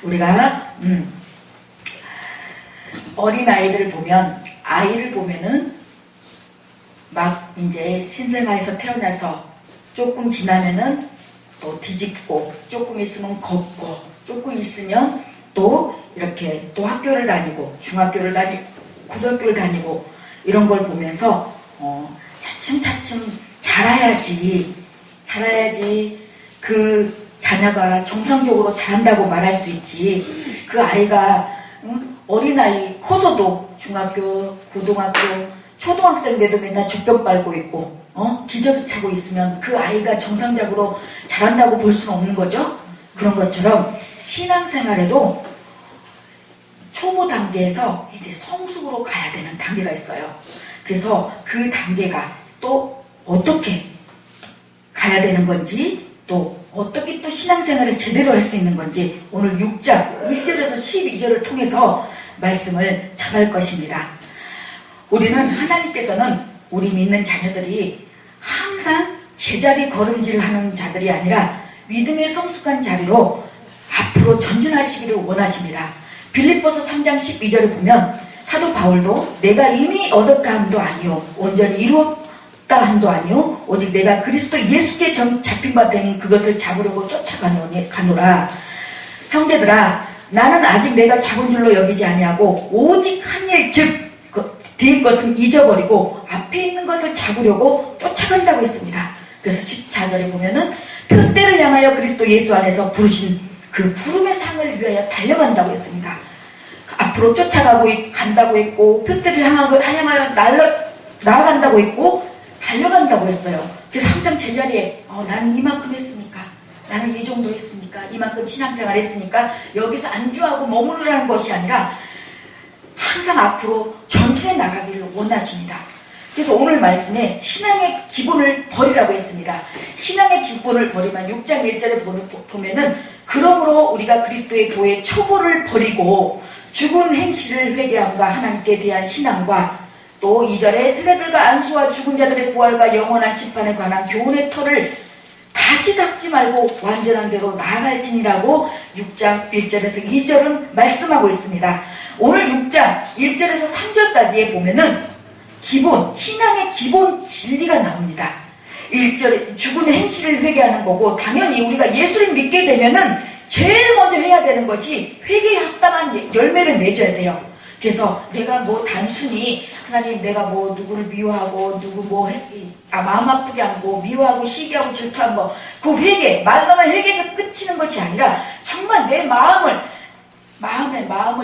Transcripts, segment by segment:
우리가 어린아이들을 보면, 아이를 보면은 막 이제 신생아에서 태어나서 조금 지나면은 또 뒤집고, 조금 있으면 걷고, 조금 있으면 또 이렇게 또 학교를 다니고, 중학교를 다니고, 고등학교를 다니고, 이런 걸 보면서 차츰차츰 자라야지 그 자녀가 정상적으로 자란다고 말할 수 있지. 그 아이가 어린아이 커서도 중학교, 고등학교, 초등학생 돼도 맨날 젖병 빨고 있고 기저귀 차고 있으면 그 아이가 정상적으로 자란다고 볼 수는 없는 거죠. 그런 것처럼 신앙생활에도 초보 단계에서 이제 성숙으로 가야 되는 단계가 있어요. 그래서 그 단계가 또 어떻게 가야 되는 건지, 또 어떻게 또 신앙생활을 제대로 할 수 있는 건지 오늘 6장 1절에서 12절을 통해서 말씀을 전할 것입니다. 우리는 하나님께서는 우리 믿는 자녀들이 항상 제자리 걸음질을 하는 자들이 아니라 믿음의 성숙한 자리로 앞으로 전진하시기를 원하십니다. 빌립보서 3장 12절을 보면 사도 바울도 내가 이미 얻었다 함도 아니요 온전히 이루었다 함도 아니요 오직 내가 그리스도 예수께 잡힌 바 된 그것을 잡으려고 쫓아가노라. 형제들아, 나는 아직 내가 잡은 줄로 여기지 아니하고 오직 한 일, 즉 뒤의 것은 잊어버리고 앞에 있는 것을 잡으려고 쫓아간다고 했습니다. 그래서 14절에 보면은 표대를 향하여 그리스도 예수 안에서 부르신 그 부름의 상을 위하여 달려간다고 했습니다. 앞으로 쫓아가고 간다고 했고, 표대를 향하여 나아간다고 했고, 달려간다고 했어요. 그래서 항상 제자리에 나는 이만큼 했으니까, 나는 이 정도 했으니까, 이만큼 신앙생활 했으니까 여기서 안주하고 머무르라는 것이 아니라 항상 앞으로 전진해 나가기를 원하십니다. 그래서 오늘 말씀에 신앙의 기본을 버리라고 했습니다. 신앙의 기본을 버리면 6장 1절에 보면은 그러므로 우리가 그리스도의 도의 처벌을 버리고 죽은 행실을 회개함과 하나님께 대한 신앙과 또 2절에 세대들과 안수와 죽은 자들의 부활과 영원한 심판에 관한 교훈의 터를 다시 닦지 말고 완전한 대로 나아갈지니라고 6장 1절에서 2절은 말씀하고 있습니다. 오늘 6장 1절에서 3절까지에 보면은 신앙의 기본 진리가 나옵니다. 1절에 죽은 행실을 회개하는 거고, 당연히 우리가 예수를 믿게 되면은 제일 먼저 해야 되는 것이 회개에 합당한 열매를 맺어야 돼요. 그래서 내가 뭐 단순히 하나님 내가 뭐 누구를 미워하고 누구 마음 아프게 하고 미워하고 시기하고 질투한 거, 그 회개, 말로만 회개에서 끝이는 것이 아니라 정말 내 마음을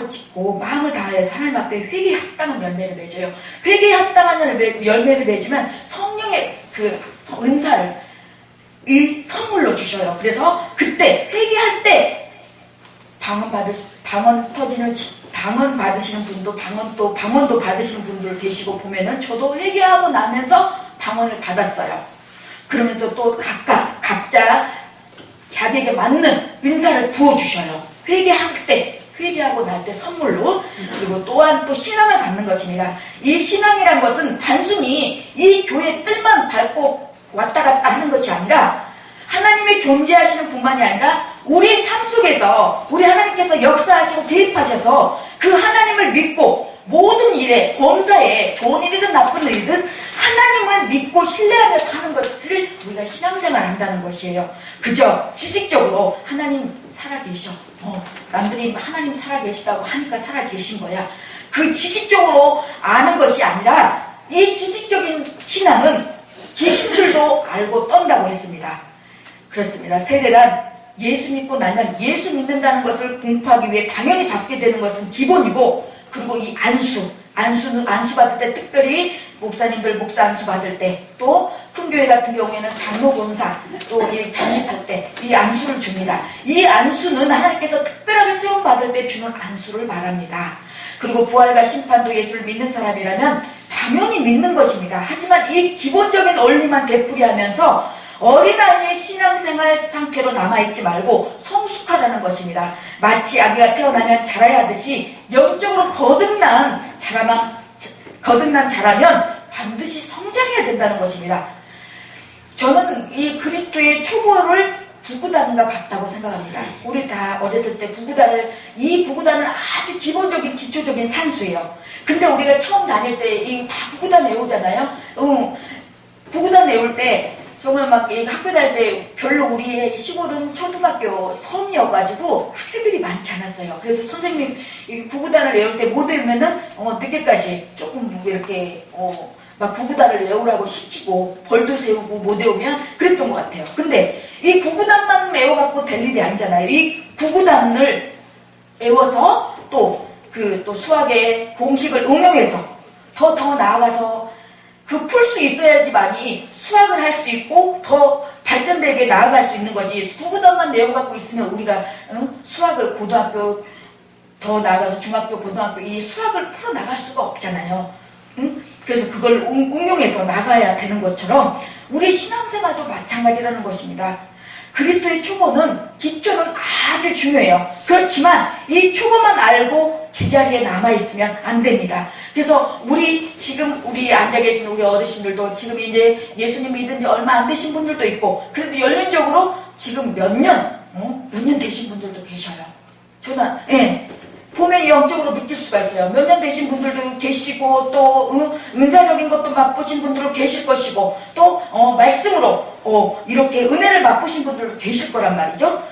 짓고 마음을 다하여 하나님 앞에 회개에 합당한 열매를 맺어요. 회개에 합당한 열매를 맺으면 성령의 그 은사를 이 선물로 주셔요. 그래서 그때 회개할 때 방언 받으시는 분도 방언도 받으시는 분들 계시고 보면은 저도 회개하고 나면서 방언을 받았어요. 그러면 또 각자 자기에게 맞는 은사를 부어주셔요. 회개하고 날 때 선물로. 그리고 또한 또 신앙을 갖는 것입니다. 이 신앙이란 것은 단순히 이 교회 뜰만 밟고 왔다 갔다 하는 것이 아니라 하나님이 존재하시는 뿐만이 아니라 우리 삶 속에서 우리 하나님께서 역사하시고 개입하셔서 그 하나님을 믿고 모든 일에, 범사에, 좋은 일이든 나쁜 일이든 하나님을 믿고 신뢰하며 사는 것을 우리가 신앙생활 한다는 것이에요. 그저 지식적으로 하나님 살아계셔, 남들이 하나님 살아계시다고 하니까 살아계신 거야, 그 지식적으로 아는 것이 아니라 이 지식적인 신앙은 귀신들도 알고 떤다고 했습니다. 그렇습니다. 세례란 예수 믿고 나면 예수 믿는다는 것을 공포하기 위해 당연히 받게 되는 것은 기본이고, 그리고 이 안수 받을 때, 특별히 목사님들 목사 안수 받을 때, 또 큰 교회 같은 경우에는 장로 권사 또 이 장립할 때 이 안수를 줍니다. 이 안수는 하나님께서 특별하게 세움 받을 때 주는 안수를 말합니다. 그리고 부활과 심판도 예수를 믿는 사람이라면 당연히 믿는 것입니다. 하지만 이 기본적인 원리만 되풀이하면서 어린아이의 신앙생활 상태로 남아있지 말고 성숙하라는 것입니다. 마치 아기가 태어나면 자라야 하듯이 영적으로 거듭난 자라면 반드시 성장해야 된다는 것입니다. 저는 이 그리스도의 초보를 구구단과 같다고 생각합니다. 우리 다 어렸을 때 이 구구단은 아주 기본적인 기초적인 산수예요. 근데 우리가 처음 다닐 때 이 다 구구단 외우잖아요. 구구단 외울 때 정말 막 학교 다닐 때 별로 우리의 시골은 초등학교 섬이어가지고 학생들이 많지 않았어요. 그래서 선생님 이 구구단을 외울 때 못 외우면은 늦게까지 조금 이렇게 막 구구단을 외우라고 시키고 벌도 세우고 못 외우면 그랬던 것 같아요. 근데 이 구구단만 외워갖고 될 일이 아니잖아요. 이 구구단을 외워서 또 수학의 공식을 응용해서 더 나아가서 풀 수 있어야지만이 수학을 할 수 있고 더 발전되게 나아갈 수 있는 거지. 구구단만 외워갖고 있으면 우리가 수학을 고등학교 더 나아가서 중학교, 고등학교 이 수학을 풀어나갈 수가 없잖아요. 그래서 그걸 응용해서 나가야 되는 것처럼 우리 신앙생활도 마찬가지라는 것입니다. 그리스도의 초보는 기초는 아주 중요해요. 그렇지만 이 초보만 알고 제자리에 남아있으면 안 됩니다. 그래서 지금 우리 앉아 계신 우리 어르신들도 지금 이제 예수님 믿은 지 얼마 안 되신 분들도 있고 그래도 연륜적으로 지금 몇 년 되신 분들도 계셔요. 보면 영적으로 느낄 수가 있어요. 몇 년 되신 분들도 계시고 또 은사적인 것도 맛보신 분들도 계실 것이고 또 말씀으로 이렇게 은혜를 맛보신 분들도 계실 거란 말이죠.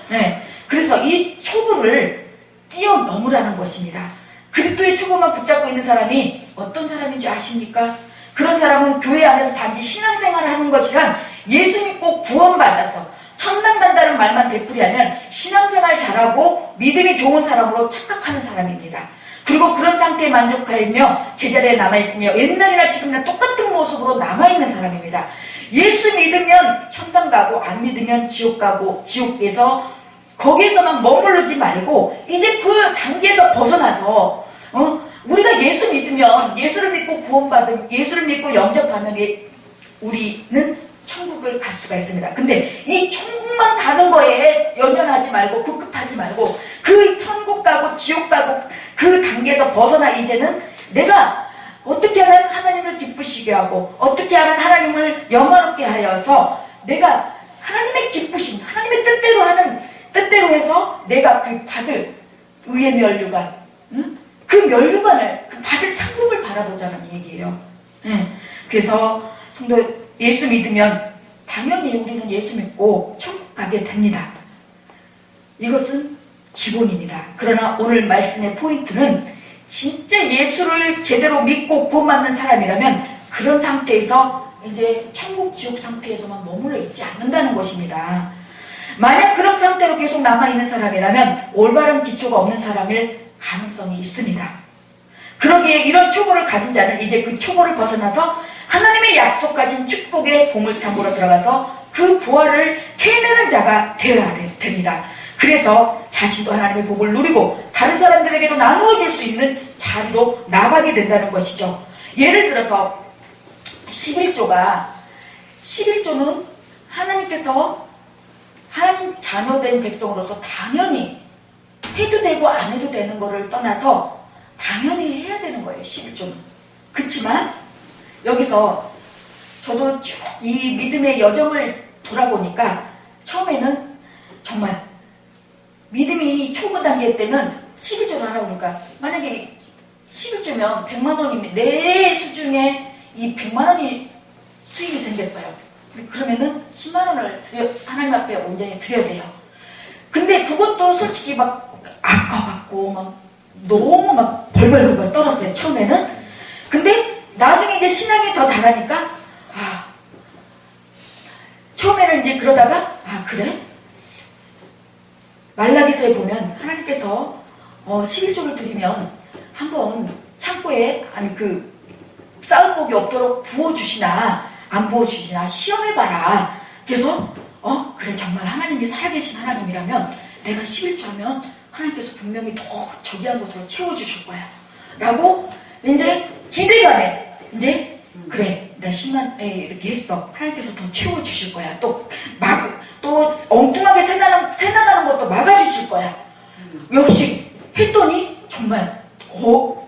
그래서 이 초보를 뛰어넘으라는 것입니다. 그리스도의 초보만 붙잡고 있는 사람이 어떤 사람인지 아십니까? 그런 사람은 교회 안에서 단지 신앙생활을 하는 것이란 예수 믿고 구원받아서 천당 간다는 말만 되풀이하면 신앙생활 잘하고 믿음이 좋은 사람으로 착각하는 사람입니다. 그리고 그런 상태에 만족하며 제자리에 남아있으며 옛날이나 지금이나 똑같은 모습으로 남아있는 사람입니다. 예수 믿으면 천당 가고 안 믿으면 지옥 가고 지옥에서 거기에서만 머무르지 말고 이제 그 단계에서 벗어나서 우리가 예수 믿으면 예수를 믿고 구원받은 예수를 믿고 영접하면 우리는 천국을 갈 수가 있습니다. 근데 이 천국만 가는 거에 연연하지 말고 급급하지 말고 그 천국 가고 지옥 가고 그 단계에서 벗어나 이제는 내가 어떻게 하면 하나님을 기쁘시게 하고 어떻게 하면 하나님을 영화롭게 하여서 내가 하나님의 기쁘심 하나님의 뜻대로 해서 내가 받을 의의 면류관 그 면류관을 받을 상급을 바라보자는 얘기예요. 그래서 성도 예수 믿으면 당연히 우리는 예수 믿고 천국 가게 됩니다. 이것은 기본입니다. 그러나 오늘 말씀의 포인트는 진짜 예수를 제대로 믿고 구원받는 사람이라면 그런 상태에서 이제 천국 지옥 상태에서만 머물러 있지 않는다는 것입니다. 만약 그런 상태로 계속 남아있는 사람이라면 올바른 기초가 없는 사람일 가능성이 있습니다. 그러기에 이런 초보를 가진 자는 이제 그 초보를 벗어나서 하나님의 약속가진 축복의 보물창고로 들어가서 그 보화를 캐내는 자가 되어야 됩니다. 그래서 자신도 하나님의 복을 누리고 다른 사람들에게도 나누어 줄 수 있는 자리로 나가게 된다는 것이죠. 예를 들어서 11조는 하나님께서 하나님 자녀된 백성으로서 당연히 해도 되고 안 해도 되는 거를 떠나서 당연히 해야 되는 거예요. 11조는. 그렇지만 여기서 저도 쭉 이 믿음의 여정을 돌아보니까 처음에는 정말 믿음이 초보 단계 때는 11조를 하라고 하니까 만약에 11조면 100만 원이면 내 수중에 이 100만 원이 수익이 생겼어요. 그러면은 10만 원을 하나님 앞에 온전히 드려야 돼요. 근데 그것도 솔직히 막 아까웠고 막 너무 막 벌벌벌 떨었어요. 처음에는. 근데 나중에 이제 신앙이 더 자라니까 처음에는 이제 그러다가 그래? 말라기서에 보면 하나님께서 11조를 드리면 한번 창고에 쌓을 복이 없도록 부어주시나 안 부어주시나 시험해봐라. 그래서 그래 정말 하나님이 살아계신 하나님이라면 내가 11조 하면 하나님께서 분명히 더 저기한 것으로 채워주실 거야 라고 이제 기대감에 이제 그래 내가 10만 이렇게 했어. 하나님께서 더 채워주실 거야. 또 엉뚱하게 새나가는 것도 막아주실 거야. 역시 했더니 정말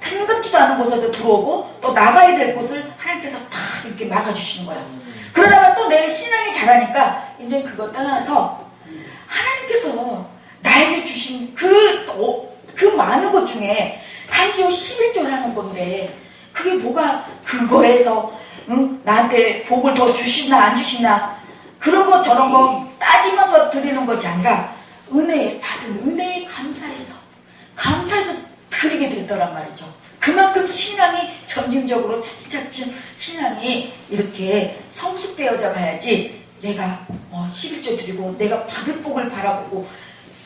생각지도 않은 곳에도 들어오고 또 나가야 될 곳을 하나님께서 다 이렇게 막아주시는 거야. 그러다가 또 내 신앙이 자라니까 이제 그거 떠나서 하나님께서 나에게 주신 그 많은 것 중에 단지 11조 하는 건데 그게 뭐가 그거에서 나한테 복을 더 주시나 안 주시나 그런 거 저런 거 따지면서 드리는 것이 아니라 받은 은혜에 감사해서 드리게 되더란 말이죠. 그만큼 신앙이 점진적으로 차츰차츰 신앙이 이렇게 성숙되어져 가야지 내가 11조 드리고 내가 받을 복을 바라보고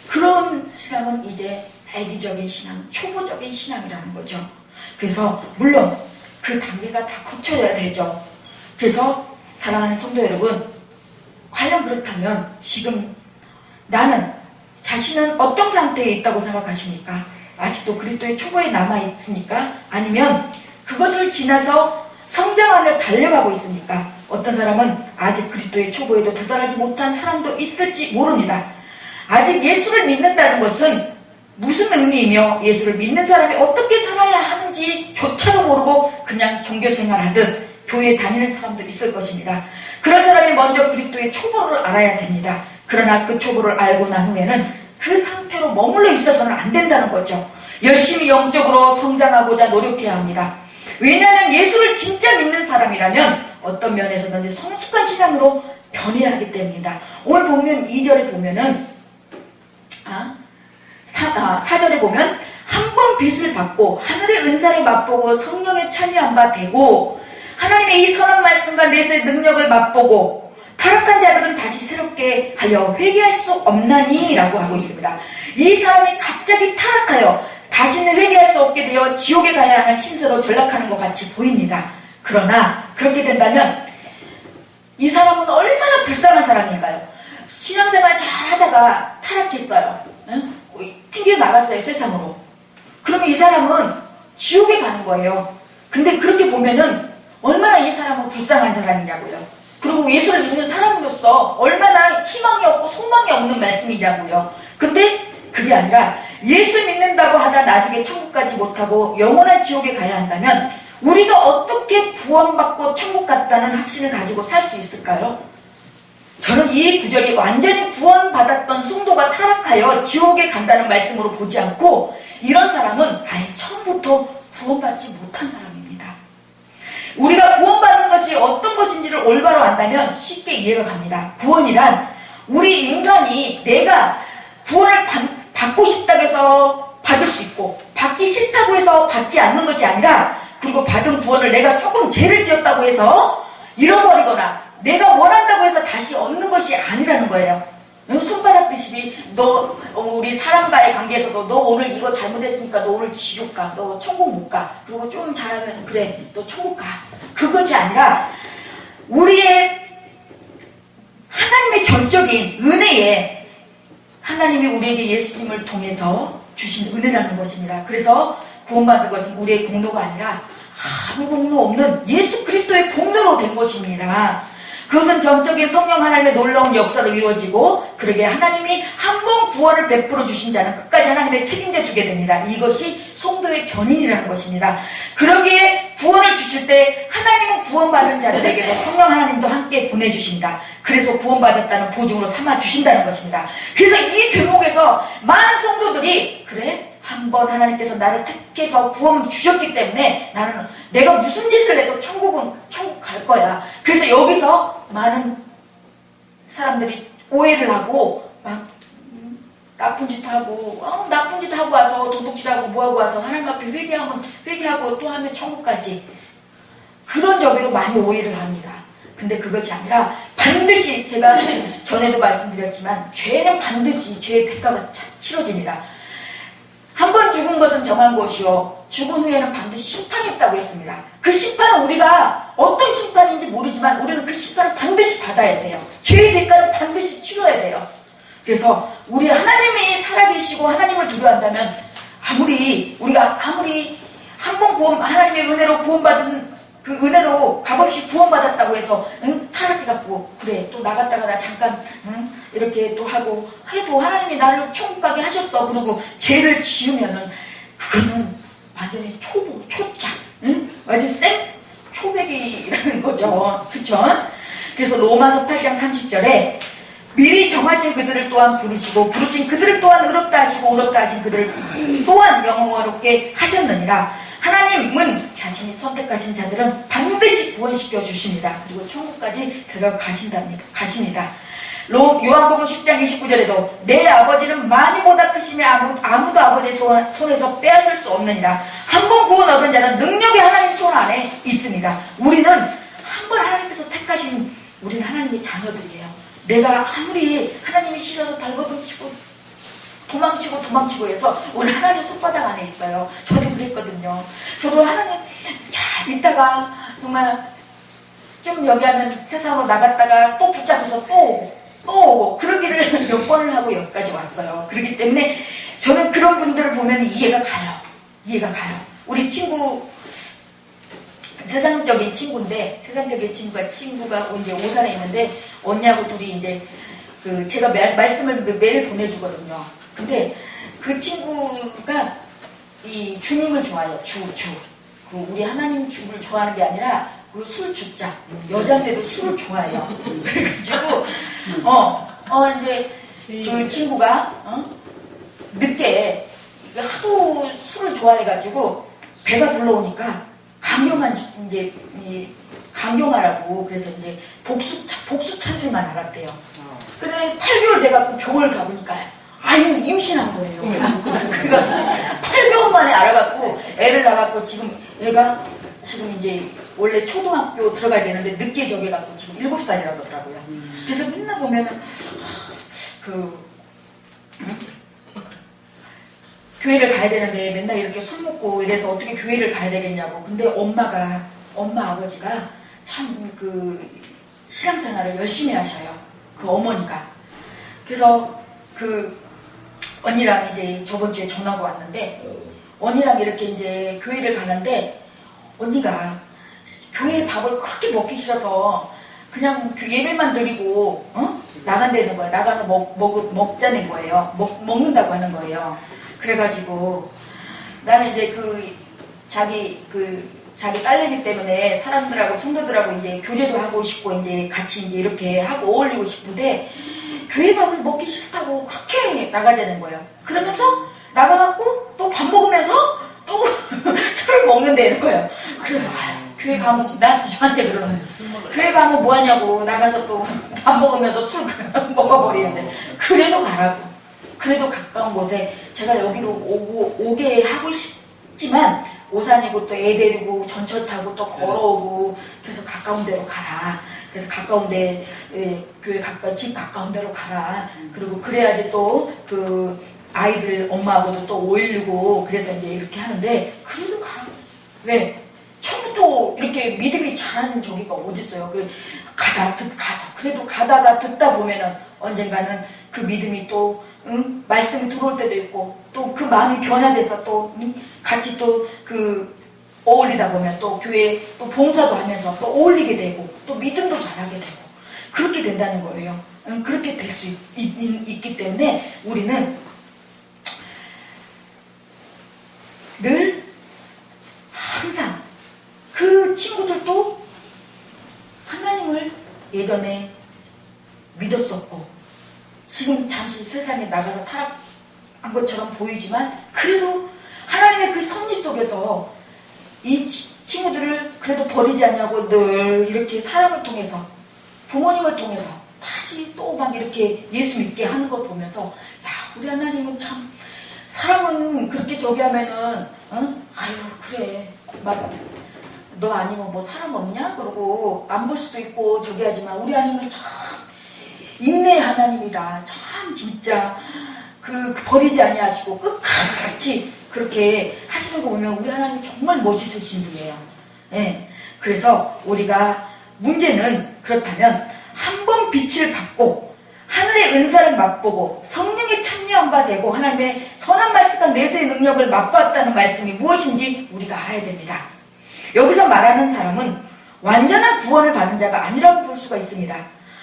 그런 신앙은 이제 대비적인 신앙, 초보적인 신앙이라는 거죠. 그래서 물론 그 단계가 다 거쳐야 되죠. 그래서 사랑하는 성도 여러분, 과연 그렇다면 지금 나는 자신은 어떤 상태에 있다고 생각하십니까? 아직도 그리스도의 초보에 남아있습니까? 아니면 그것을 지나서 성장하며 달려가고 있습니까? 어떤 사람은 아직 그리스도의 초보에도 도달하지 못한 사람도 있을지 모릅니다. 아직 예수를 믿는다는 것은 무슨 의미이며 예수를 믿는 사람이 어떻게 살아야 하는지조차도 모르고 그냥 종교생활하듯 교회에 다니는 사람도 있을 것입니다. 그런 사람이 먼저 그리스도의 초보를 알아야 됩니다. 그러나 그 초보를 알고 난 후에는 그 상태로 머물러 있어서는 안 된다는 거죠. 열심히 영적으로 성장하고자 노력해야 합니다. 왜냐하면 예수를 진짜 믿는 사람이라면 어떤 면에서든지 성숙한 신앙으로 변해야 하기 때문입니다. 오늘 보면 2절에 보면은 4절에 보면 한 번 빚을 받고 하늘의 은사를 맛보고 성령에 참여한 바 되고 하나님의 이 선한 말씀과 내세의 능력을 맛보고 타락한 자들은 다시 새롭게 하여 회개할 수 없나니 라고 하고 있습니다. 이 사람이 갑자기 타락하여 다시는 회개할 수 없게 되어 지옥에 가야 하는 신세로 전락하는 것 같이 보입니다. 그러나 그렇게 된다면 이 사람은 얼마나 불쌍한 사람일까요? 신앙생활 잘 하다가 타락했어요. 튕겨 나갔어요, 세상으로. 그러면 이 사람은 지옥에 가는 거예요. 근데 그렇게 보면은 얼마나 이 사람은 불쌍한 사람이냐고요. 그리고 예수를 믿는 사람으로서 얼마나 희망이 없고 소망이 없는 말씀이냐고요. 근데 그게 아니라 예수 믿는다고 하다 나중에 천국까지 못하고 영원한 지옥에 가야 한다면 우리가 어떻게 구원받고 천국 갔다는 확신을 가지고 살 수 있을까요? 저는 이 구절이 완전히 구원받았던 성도가 타락하여 지옥에 간다는 말씀으로 보지 않고 이런 사람은 아예 처음부터 구원받지 못한 사람입니다. 우리가 구원받는 것이 어떤 것인지를 올바로 안다면 쉽게 이해가 갑니다. 구원이란 우리 인간이 내가 구원을 받고 싶다고 해서 받을 수 있고 받기 싫다고 해서 받지 않는 것이 아니라 그리고 받은 구원을 내가 조금 죄를 지었다고 해서 잃어버리거나 내가 원한다고 해서 다시 얻는 것이 아니라는 거예요. 손바닥 드시기 우리 사람과의 관계에서도 너 오늘 이거 잘못했으니까 너 오늘 지옥 가, 너 천국 못 가. 그리고 좀 잘하면 그래 너 천국 가. 그것이 아니라 우리의 하나님의 전적인 은혜에 하나님이 우리에게 예수님을 통해서 주신 은혜라는 것입니다. 그래서 구원받는 것은 우리의 공로가 아니라 아무 공로 없는 예수 그리스도의 공로로 된 것입니다. 그것은 전적인 성령 하나님의 놀라운 역사로 이루어지고 그러게 하나님이 한 번 구원을 베풀어 주신 자는 끝까지 하나님의 책임져 주게 됩니다. 이것이 성도의 견인이라는 것입니다. 그러기에 구원을 주실 때 하나님은 구원받은 자들에게도 성령 하나님도 함께 보내주십니다. 그래서 구원받았다는 보증으로 삼아 주신다는 것입니다. 그래서 이 대목에서 많은 성도들이 그래? 한번 하나님께서 나를 택해서 구원 주셨기 때문에 나는 내가 무슨 짓을 해도 천국 갈 거야. 그래서 여기서 많은 사람들이 오해를 하고 막 나쁜 짓 하고 와서 도둑질하고 뭐하고 와서 하나님 앞에 회개하고 또 하면 천국 가지. 그런 저기로 많이 오해를 합니다. 근데 그것이 아니라 반드시 제가 전에도 말씀드렸지만 죄는 반드시 죄의 대가가 치러집니다. 한 번 죽은 것은 정한 것이요 죽은 후에는 반드시 심판이 있다고 했습니다. 그 심판은 우리가 어떤 심판인지 모르지만 우리는 그 심판을 반드시 받아야 돼요. 죄의 대가는 반드시 치러야 돼요. 그래서 우리 하나님이 살아계시고 하나님을 두려워한다면 우리가 한 번 하나님의 은혜로 구원받은 그 은혜로 값없이 구원받았다고 해서 타락해갖고 그래 또 나갔다가 나 잠깐 이렇게 또 하고 해도 하나님이 나를 천국 가게 하셨어. 그리고 죄를 지으면은 그거는 완전히 초짜 완전 생 초백이라는 거죠. 그쵸? 그래서 로마서 8장 30절에 미리 정하신 그들을 또한 부르시고 부르신 그들을 또한 의롭다 하시고 의롭다 하신 그들을 또한 영원롭게 하셨느니라. 하나님은 자신이 선택하신 자들은 반드시 구원시켜 주십니다. 그리고 천국까지 데려가십니다. 요한복음 10장 29절에도 내 아버지는 많이보다 크시며 아무도 아버지의 손에서 빼앗을 수 없느니라. 한 번 구원 얻은 자는 능력이 하나님 손 안에 있습니다. 우리는 한 번 하나님께서 택하신 우리는 하나님의 자녀들이에요. 내가 아무리 하나님이 싫어서 발버둥치고 도망치고 해서 우리 하나님 손바닥 안에 있어요. 저도 그랬거든요. 저도 하나님 잘 믿다가 정말 좀 여기 하면 세상으로 나갔다가 또 붙잡혀서 또 오고 그러기를 몇 번을 하고 여기까지 왔어요. 그렇기 때문에 저는 그런 분들을 보면 이해가 가요. 우리 친구 세상적인 친구가 이제 오산에 있는데 언니하고 둘이 이제 제가 말씀을 매일 보내주거든요. 근데 그 친구가 이 주님을 좋아해요. 우리 하나님 주를 좋아하는 게 아니라 그 술 죽자. 여자인데도 술을 좋아해요. 그래가지고 이제 그 친구가 늦게 하도 술을 좋아해가지고 배가 불러오니까 강경하라고 그래서 이제 복수 찬 줄만 알았대요. 근데 8개월 돼갖고 병원을 가보니까 임신한 거예요. 그러니까 8개월 만에 알아갖고 애를 낳아갖고 지금 애가 지금 이제 원래 초등학교 들어가야 되는데 늦게 정해갖고 지금 7살이라고 하더라고요. 그래서 맨날 보면은 교회를 가야 되는데 맨날 이렇게 술 먹고 이래서 어떻게 교회를 가야 되겠냐고. 근데 엄마 아버지가 참 신앙생활을 열심히 하셔요. 그 어머니가. 그래서 언니랑 이제 저번 주에 전화가 왔는데 언니랑 이렇게 이제 교회를 가는데 언니가 교회 밥을 그렇게 먹기 싫어서 그냥 예배만 드리고 나간다는 거예요. 나가서 먹자는 거예요. 먹는다고 하는 거예요. 그래가지고 나는 이제 자기 딸내미 때문에 사람들하고 성도들하고 이제 교제도 하고 싶고 이제 같이 이제 이렇게 하고 어울리고 싶은데 교회 밥을 먹기 싫다고 그렇게 나가자는 거예요. 그러면서 나가갖고 또 밥 먹으면서 또 술을 먹는다는 거예요. 그래서 교회 가면 저한테 그러는 교회 가면 뭐하냐고 나가서 또 밥 먹으면서 술 먹어버리는데 그래도 가라고. 그래도 가까운 곳에 제가 여기로 오게 하고 싶지만 오산이고 또 애 데리고 전철 타고 또 걸어오고 그래서 가까운 데로 가라. 그래서 가까운 데 교회 집 가까운 데로 가라. 그리고 그래야지 또 아이들 엄마하고도 또 어울리고 그래서 이제 이렇게 하는데 그래도 가라고 했어요. 왜? 처음부터 이렇게 믿음이 잘하는 저기가 어딨어요. 그래도 가다가 듣다 보면은 언젠가는 그 믿음이 또 말씀이 들어올 때도 있고 또 그 마음이 변화돼서 또 같이 또 어울리다 보면 또 교회 또 봉사도 하면서 또 어울리게 되고 또 믿음도 잘하게 되고 그렇게 된다는 거예요. 그렇게 될 수 있기 때문에 우리는 늘 항상 그 친구들도 하나님을 예전에 믿었었고 지금 잠시 세상에 나가서 타락한 것처럼 보이지만 그래도 하나님의 그 섭리 속에서 이 친구들을 그래도 버리지 않냐고 늘 이렇게 사람을 통해서 부모님을 통해서 다시 또 막 이렇게 예수 믿게 하는 걸 보면서 야 우리 하나님은 참 사람은 그렇게 저기 하면은 아유 그래 막 너 아니면 뭐 사람 없냐? 그러고 안 볼 수도 있고 저기 하지만 우리 하나님은 참 인내의 하나님이다. 참 진짜 버리지 아니하시고 끝까지 그렇게 하시는 거 보면 우리 하나님 정말 멋있으신 분이에요. 예. 그래서 우리가 문제는 그렇다면 한 번 빛을 받고 하늘의 은사를 맛보고 성령에 참여한 바 되고 하나님의 선한 말씀과 내세의 능력을 맛보았다는 말씀이 무엇인지 우리가 알아야 됩니다. 여기서 말하는 사람은 완전한 구원을 받은 자가 아니라고 볼 수가 있습니다.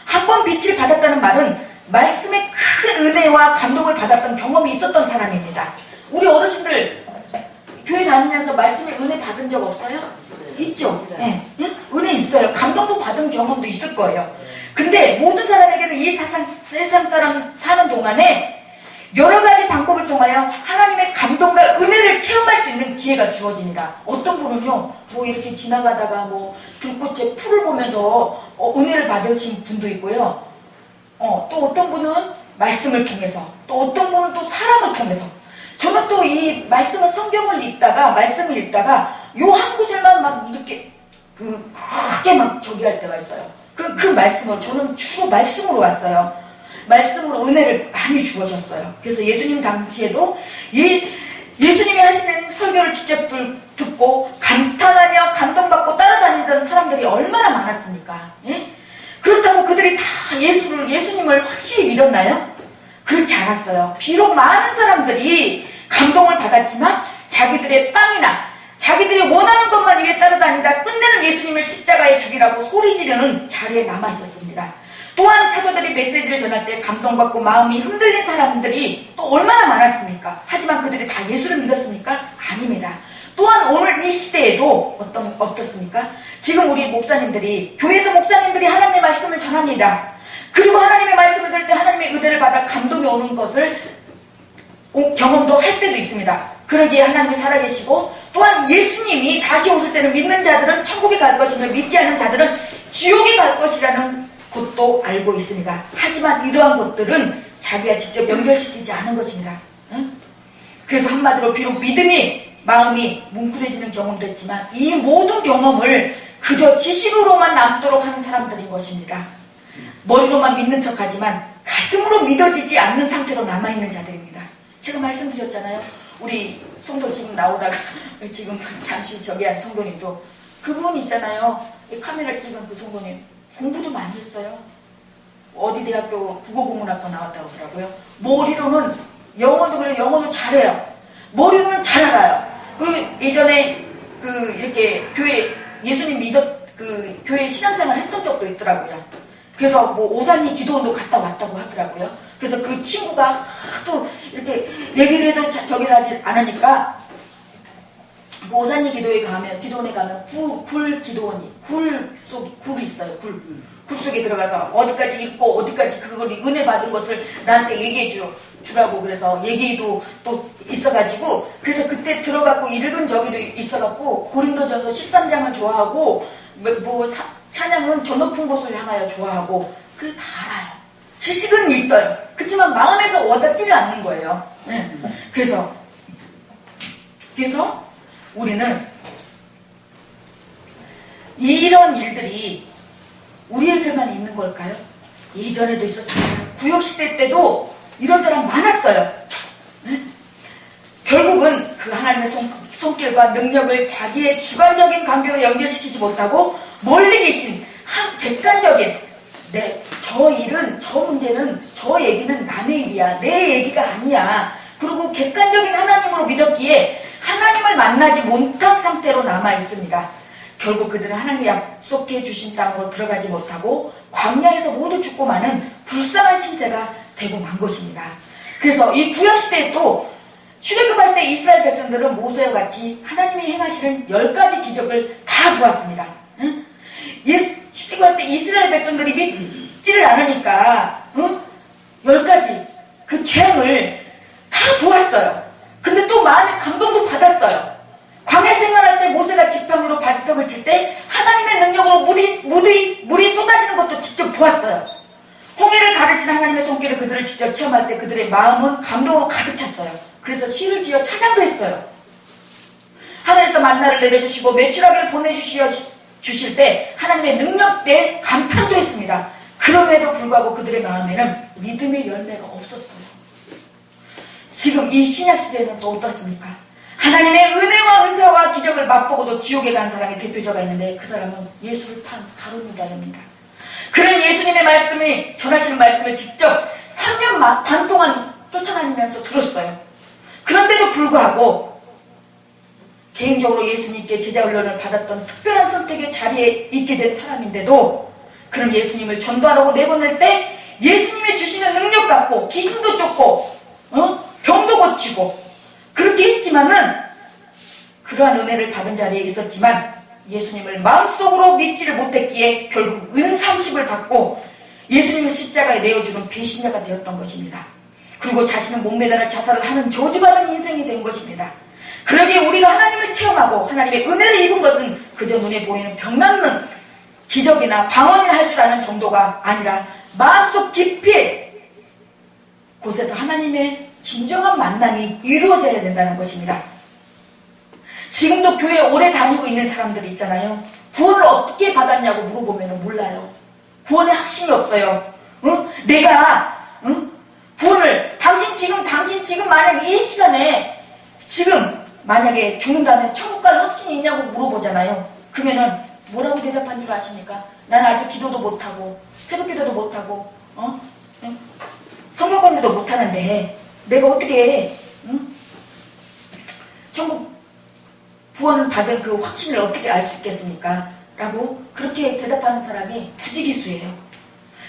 한 번 빛을 받았다는 말은 말씀의 큰 은혜와 감동을 받았던 경험이 있었던 사람입니다. 우리 어르신들 교회 다니면서 말씀의 은혜 받은 적 없어요? 있죠. 네. 은혜 있어요. 감동도 받은 경험도 있을 거예요. 근데 그런데 모든 사람에게는 이 세상 사람 사는 동안에 여러 가지 방법을 통하여 하나님의 감동과 은혜를 체험할 수 있는 기회가 주어집니다. 어떤 분은요, 뭐 이렇게 지나가다가 뭐 들꽃에 풀을 보면서 은혜를 받으신 분도 있고요. 또 어떤 분은 말씀을 통해서, 또 어떤 분은 또 사람을 통해서. 저는 또 이 성경을 읽다가, 말씀을 읽다가 요 한 구절만 막 이렇게 크게 막 저기 할 때가 있어요. 그 말씀을, 저는 주로 말씀으로 왔어요. 말씀으로 은혜를 많이 주어졌어요. 그래서 예수님 당시에도 예수님이 하시는 설교를 직접 듣고 감탄하며 감동받고 따라다니던 사람들이 얼마나 많았습니까? 예? 그렇다고 그들이 다 예수님을 확실히 믿었나요? 그렇지 않았어요. 비록 많은 사람들이 감동을 받았지만 자기들의 빵이나 자기들이 원하는 것만 위해 따라다니다 끝내는 예수님을 십자가에 죽이라고 소리 지르는 자리에 남아있었습니다. 또한 사도들이 메시지를 전할 때 감동받고 마음이 흔들린 사람들이 또 얼마나 많았습니까? 하지만 그들이 다 예수를 믿었습니까? 아닙니다. 또한 오늘 이 시대에도 어떻습니까? 지금 우리 목사님들이, 교회에서 목사님들이 하나님의 말씀을 전합니다. 그리고 하나님의 말씀을 들을 때 하나님의 은혜를 받아 감동이 오는 것을 경험도 할 때도 있습니다. 그러기에 하나님이 살아계시고, 또한 예수님이 다시 오실 때는 믿는 자들은 천국에 갈 것이며 믿지 않는 자들은 지옥에 갈 것이라는 것도 알고 있습니다. 하지만 이러한 것들은 자기가 직접 연결시키지 않은 것입니다. 응? 그래서 한마디로 비록 마음이 뭉클해지는 경험도 했지만 이 모든 경험을 그저 지식으로만 남도록 하는 사람들인 것입니다. 머리로만 믿는 척하지만 가슴으로 믿어지지 않는 상태로 남아있는 자들입니다. 제가 말씀드렸잖아요. 우리 성도 지금 나오다가 지금 잠시 저기 한 성도님도 그분 있잖아요. 카메라 찍은 그 성도님 공부도 많이 했어요. 어디 대학교 국어국문학과 나왔다고 하더라고요. 머리로는 영어도 그래요. 영어도 잘해요. 머리로는 잘 알아요. 그리고 예전에 이렇게 예수님 교회 신앙생활 했던 적도 있더라고요. 그래서 뭐 오산리 기도원도 갔다 왔다고 하더라고요. 그래서 그 친구가 또 이렇게 얘기를 해도 저기를 하지 않으니까 그 오산리 기도원에 가면 굴이 있어요. 굴 속에 들어가서 어디까지 읽고 어디까지 그걸 은혜 받은 것을 나한테 얘기해 주라고 그래서 얘기도 또 있어가지고 그래서 그때 들어가고 읽은 적이도 있어갖고 고린도전서 13장을 좋아하고 찬양은 저 높은 곳을 향하여 좋아하고 그게 다 알아요. 지식은 있어요. 그렇지만 마음에서 와닿지를 않는 거예요. 그래서 우리는 이런 일들이 우리에게만 있는 걸까요? 예전에도 있었어요. 구역시대 때도 이런 사람 많았어요. 결국은 그 하나님의 손길과 능력을 자기의 주관적인 관계로 연결시키지 못하고 멀리 계신 한 객관적인 저 문제는 저 얘기는 남의 일이야. 내 얘기가 아니야. 그리고 객관적인 하나님으로 믿었기에 하나님을 만나지 못한 상태로 남아 있습니다. 결국 그들은 하나님이 약속해 주신 땅으로 들어가지 못하고 광야에서 모두 죽고 마는 불쌍한 신세가 되고 만 것입니다. 그래서 이 구약시대에도 출애굽할 때 이스라엘 백성들은 모세와 같이 하나님이 행하시는 10가지 기적을 다 보았습니다. 출애굽할 때 이스라엘 백성들이 믿지를 않으니까 10가지 그 재앙을 다 보았어요. 근데 또 마음에 감동도 받았어요. 광야 생활할 때 모세가 지팡이로 발석을 칠 때 하나님의 능력으로 물이 쏟아지는 것도 직접 보았어요. 홍해를 가르치는 하나님의 손길을 그들을 직접 체험할 때 그들의 마음은 감동으로 가득 찼어요. 그래서 시를 지어 찬양도 했어요. 하늘에서 만나를 내려주시고 메추라기를 보내주실 때 하나님의 능력에 감탄도 했습니다. 그럼에도 불구하고 그들의 마음에는 믿음의 열매가 없었어요. 지금 이 신약시대는 또 어떻습니까? 하나님의 은혜와 은사와 기적을 맛보고도 지옥에 간 사람이 대표자가 있는데 그 사람은 예수를 판 가룟 유다입니다. 그는 예수님의 말씀이 전하시는 말씀을 직접 3년 반 동안 쫓아다니면서 들었어요. 그런데도 불구하고 개인적으로 예수님께 제자 훈련을 받았던 특별한 선택의 자리에 있게 된 사람인데도 그는 예수님을 전도하라고 내보낼 때 예수님이 주시는 능력 갖고 귀신도 쫓고 병도 고치고 그렇게 했지만은 그러한 은혜를 받은 자리에 있었지만 예수님을 마음속으로 믿지를 못했기에 결국 은삼십을 받고 예수님을 십자가에 내어주는 배신자가 되었던 것입니다. 그리고 자신은 목매달아 자살을 하는 저주받은 인생이 된 것입니다. 그러기에 우리가 하나님을 체험하고 하나님의 은혜를 입은 것은 그저 눈에 보이는 병낫는 기적이나 방언이나 할 줄 아는 정도가 아니라 마음속 깊이 곳에서 하나님의 진정한 만남이 이루어져야 된다는 것입니다. 지금도 교회 오래 다니고 있는 사람들이 있잖아요. 구원을 어떻게 받았냐고 물어보면 몰라요. 구원의 확신이 없어요. 내가 구원을 당신 지금 만약에 이 시간에 지금 만약에 죽는다면 천국 갈 확신이 있냐고 물어보잖아요. 그러면은 뭐라고 대답한 줄 아십니까? 난 아직 기도도 못하고 새벽 기도도 못하고 성경 공부도 못하는데 내가 어떻게 천국 구원 받은 그 확신을 어떻게 알 수 있겠습니까? 라고 그렇게 대답하는 사람이 부지기수예요.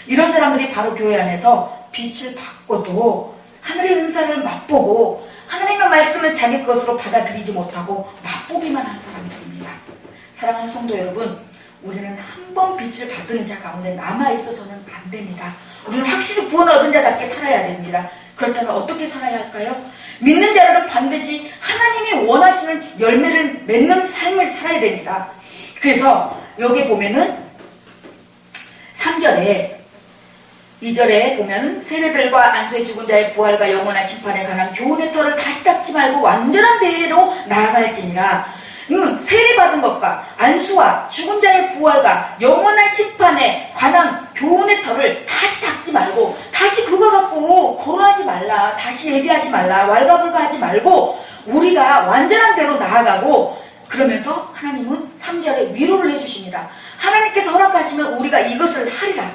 이런 사람들이 바로 교회 안에서 빛을 받고도 하늘의 은사를 맛보고 하나님의 말씀을 자기 것으로 받아들이지 못하고 맛보기만 한 사람들입니다. 사랑하는 성도 여러분, 우리는 한 번 빛을 받은 자 가운데 남아있어서는 안 됩니다. 우리는 확실히 구원을 얻은 자답게 살아야 됩니다. 그렇다면 어떻게 살아야 할까요? 믿는 자들은 반드시 하나님이 원하시는 열매를 맺는 삶을 살아야 됩니다. 그래서 여기 보면은 3절에 2절에 보면 세례들과 안수의 죽은 자의 부활과 영원한 심판에 관한 교훈의 터를 다시 닫지 말고 완전한 대회로 나아갈지니라. 세례받은 것과 안수와 죽은 자의 부활과 영원한 심판에 관한 교훈의 터를 다시 닫지 말고 다시 그거 갖고 거론하지 말라, 다시 얘기하지 말라, 왈가불가하지 말고 우리가 완전한 대로 나아가고, 그러면서 하나님은 3절에 위로를 해주십니다. 하나님께서 허락하시면 우리가 이것을 하리라.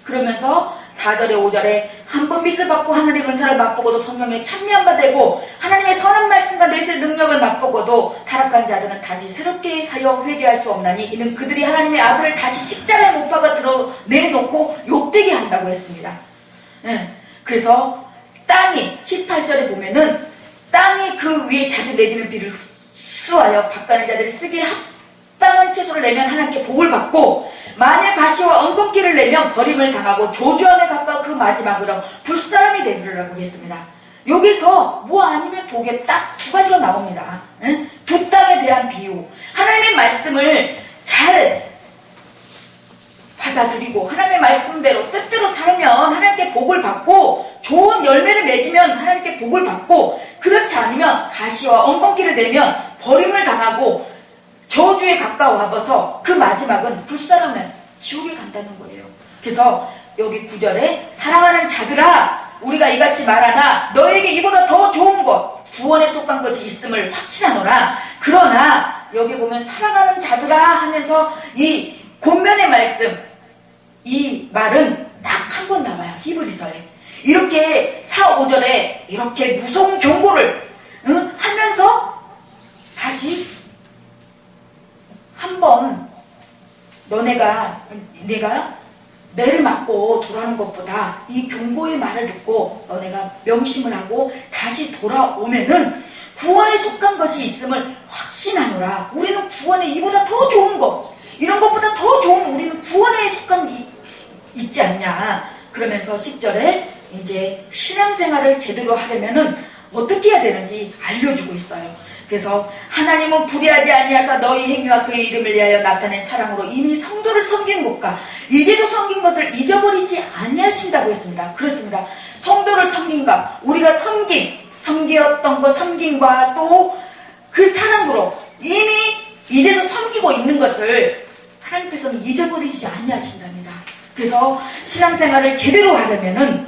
그러면서 4절에 5절에 한 번 빛을 받고 하늘의 은사를 맛보고도 성령에 참여한 바 되고 하나님의 선한 말씀과 내세 능력을 맛보고도 타락한 자들은 다시 새롭게 하여 회개할 수 없나니 이는 그들이 하나님의 아들을 다시 십자가에 못 박아 내놓고 욕되게 한다고 했습니다. 그래서 땅이 18절에 보면은 땅이 그 위에 자주 내리는 비를 흡수하여 밭가는 자들이 쓰기에 합당한 채소를 내면 하나님께 복을 받고 만일 가시와 엉겅퀴를 내면 버림을 당하고 조주함에 가까운 그 마지막으로 불사람이 되리라고 했습니다. 여기서 뭐 아니면 독에 딱 두 가지로 나옵니다. 두 땅에 대한 비유. 하나님의 말씀을 잘 받아들이고 하나님의 말씀대로 뜻대로 살면 하나님께 복을 받고 좋은 열매를 맺으면 하나님께 복을 받고, 그렇지 않으면 가시와 엉겅퀴를 내면 버림을 당하고 저주에 가까워서 그 마지막은 불사람은 지옥에 간다는 거예요. 그래서 여기 9절에 사랑하는 자들아 우리가 이같이 말하나 너에게 이보다 더 좋은 것 구원에 속한 것이 있음을 확신하노라. 그러나 여기 보면 사랑하는 자들아 하면서 이 권면의 말씀, 이 말은 딱 한 번 나와요. 히브리서에 이렇게 4, 5절에 이렇게 무서운 경고를 하면서 다시 한번 내가 매를 맞고 돌아오는 것보다 이 경고의 말을 듣고 너네가 명심을 하고 다시 돌아오면은 구원에 속한 것이 있음을 확신하노라. 우리는 구원에 이보다 더 좋은 것, 이런 것보다 더 좋은 우리는 구원에 속한 있지 않냐. 그러면서 10절에 이제 신앙생활을 제대로 하려면은 어떻게 해야 되는지 알려주고 있어요. 그래서 하나님은 불의하지 아니하사 너희 행위와 그의 이름을 위하여 나타낸 사랑으로 이미 성도를 섬긴 것과 이제도 섬긴 것을 잊어버리지 아니하신다고 했습니다. 그렇습니다. 성도를 섬긴과 우리가 섬기었던 것 섬김과 또 그 사랑으로 이미 이제도 섬기고 있는 것을 하나님께서는 잊어버리지 아니하신답니다. 그래서 신앙생활을 제대로 하려면은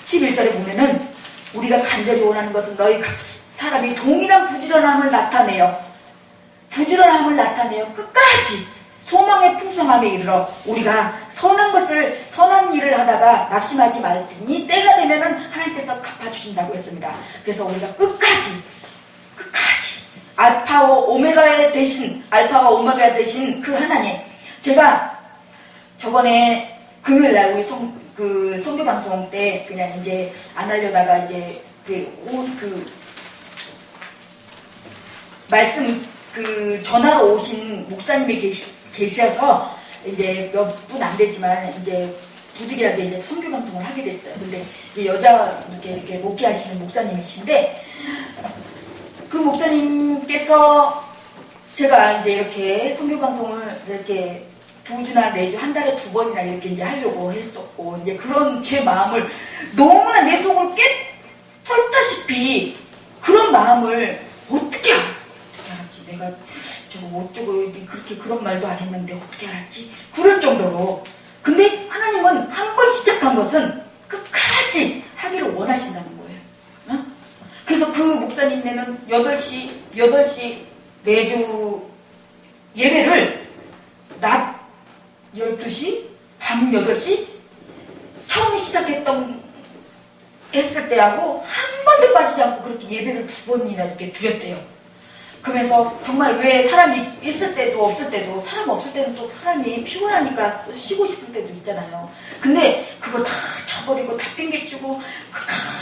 11절에 보면은 우리가 간절히 원하는 것은 너희 각 사람이 동일한 부지런함을 나타내요. 끝까지 소망의 풍성함에 이르러 우리가 선한 일을 하다가 낙심하지 말지니 때가 되면은 하나님께서 갚아주신다고 했습니다. 그래서 우리가 끝까지 알파와 오메가 대신 그 하나님. 제가 저번에 금요일날 우리 선교 방송 때 그냥 이제 안 하려다가 이제 말씀 전화로 오신 목사님이 계셔서 이제 몇 분 안 되지만 이제 부득이하게 이제 선교 방송을 하게 됐어요. 근데 이제 여자 이렇게 목회하시는 목사님이신데 그 목사님께서 제가 이제 이렇게 선교 방송을 이렇게 2주나 4주, 한 달에 2번이나 이렇게 이제 하려고 했었고, 이제 그런 제 마음을 너무나 내 속을 깨뚫다시피 그런 마음을 어떻게 알았지? 내가 저거 어쩌고 그렇게 그런 말도 안 했는데 어떻게 알았지? 그럴 정도로. 근데 하나님은 한 번 시작한 것은 끝까지 하기를 원하신다는 거예요. 어? 그래서 그 목사님네는 8시 매주 예배를 낮 12시, 밤 8시 처음에 했을 때하고 한 번도 빠지지 않고 그렇게 예배를 2번이나 이렇게 드렸대요. 그러면서 정말 왜 사람이 있을 때도 없을 때도 사람 없을 때는 또 사람이 피곤하니까 쉬고 싶을 때도 있잖아요. 근데 그거 다 쳐버리고 다 핑계치고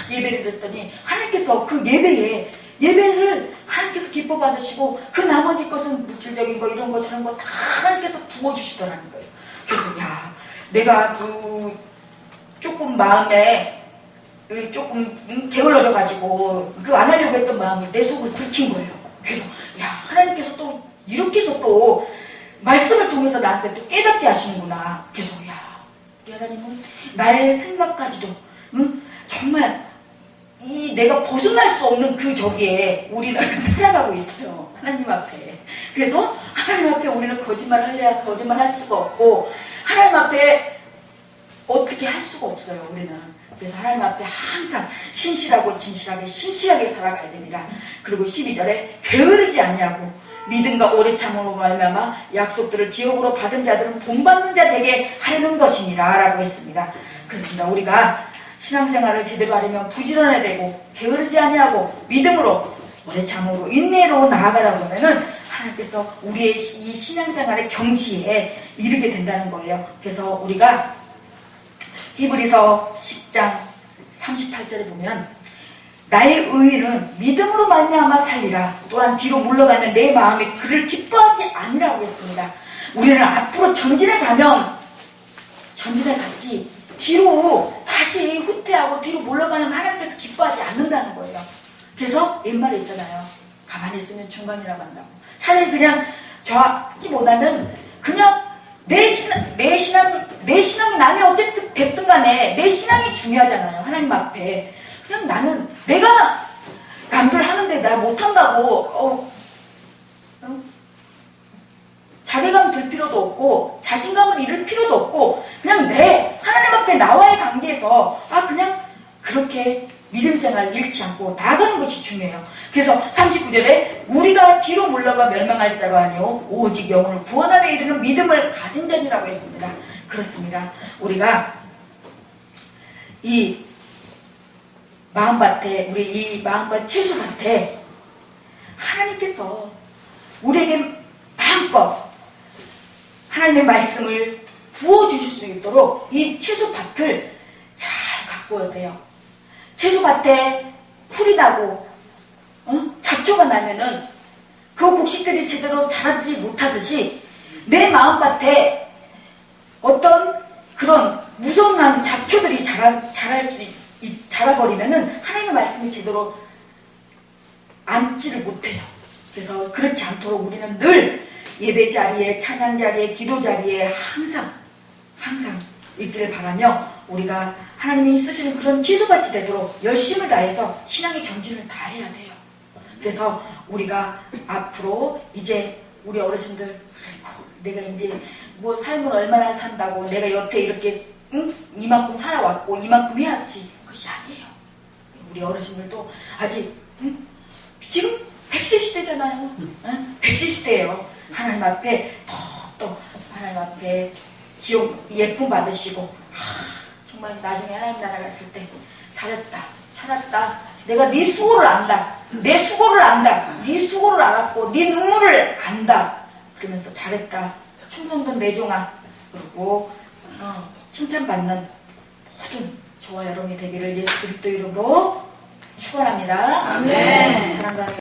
예배를 드렸더니 하나님께서 그 예배를 하나님께서 기뻐 받으시고 그 나머지 것은 물질적인 거 이런 거 저런 거 다 하나님께서 부어주시더라는 거예요. 그래서 야 내가 그 조금 마음에 조금 게을러져 가지고 그 안 하려고 했던 마음이 내 속을 긁힌 거예요. 그래서 야 하나님께서 또 이렇게 해서 또 말씀을 통해서 나한테 또 깨닫게 하시는구나. 그래서 야 우리 하나님은 나의 생각까지도 정말 이 내가 벗어날 수 없는 그 저기에 우리는 살아가고 있어요. 하나님 앞에. 그래서 하나님 앞에 우리는 거짓말을 거짓말 할 수가 없고 하나님 앞에 어떻게 할 수가 없어요. 우리는. 그래서 하나님 앞에 항상 신실하고 진실하게 신실하게 살아가야 됩니다. 그리고 12절에 게으르지 않냐고 믿음과 오래 참음으로 말미암아 약속들을 기업으로 받은 자들은 본받는 자 되게 하려는 것이니라 라고 했습니다. 그렇습니다. 우리가 신앙생활을 제대로 하려면 부지런해야 되고 게으르지 않냐고 믿음으로 오래 참음으로 인내로 나아가다 보면은 하나님께서 우리의 이 신앙생활의 경지에 이르게 된다는 거예요. 그래서 우리가 히브리서 10장 38절에 보면 나의 의인은 믿음으로 말미암아 살리라. 또한 뒤로 물러가면 내 마음이 그를 기뻐하지 아니라고 했습니다. 우리는 앞으로 전진해 갔지 뒤로 다시 후퇴하고 뒤로 물러가는 하나님께서 기뻐하지 않는다는 거예요. 그래서 옛말에 있잖아요. 가만히 있으면 중간이라고 한다고. 차라리 그냥 저하지 못하면 그냥 내 신앙이 남이 어쨌든 됐든 간에 내 신앙이 중요하잖아요. 하나님 앞에. 그냥 나는 내가 남들 하는데 나 못한다고 자괴감 들 필요도 없고 자신감을 잃을 필요도 없고 그냥 내 하나님 앞에 나와의 관계에서 그냥 그렇게 믿음 생활 잃지 않고 나아가는 것이 중요해요. 그래서 39절에 우리가 뒤로 물러가 멸망할 자가 아니오 오직 영혼을 구원함에 이르는 믿음을 가진 자니라고 했습니다. 그렇습니다. 우리가 이 마음밭에 우리 이 마음밭 채소밭에 하나님께서 우리에게 마음껏 하나님의 말씀을 부어주실 수 있도록 이 채소밭을 잘 가꿔야 돼요. 채소밭에 풀이 나고 잡초가 나면은 그 곡식들이 제대로 자라지 못하듯이 내 마음밭에 어떤 그런 무성한 잡초들이 자라버리면은 하나님의 말씀이 제대로 앉지를 못해요. 그래서 그렇지 않도록 우리는 늘 예배 자리에 찬양 자리에 기도 자리에 항상 있기를 바라며 우리가 하나님이 쓰시는 그런 채소밭이 되도록 열심을 다해서 신앙의 전진을 다해야 돼요. 그래서 우리가 앞으로 이제 우리 어르신들 내가 이제 뭐 삶을 얼마나 산다고 내가 여태 이렇게 이만큼 살아왔고 이만큼 해야지 그것이 아니에요. 우리 어르신들도 아직 지금 100세 시대잖아요. 100세 시대예요. 하나님 앞에 더 하나님 앞에 예쁨 받으시고 정말 나중에 하나님 나라 갔을 때 잘했다 살았다 내가 네 수고를 안다 내 수고를 안다 네 수고를 알았고 네 눈물을 안다 그러면서 잘했다 충성된 내종아 그리고 칭찬받는 모든 저와 여러분이 되기를 예수 그리스도 이름으로 축원합니다. 아멘. 사랑하는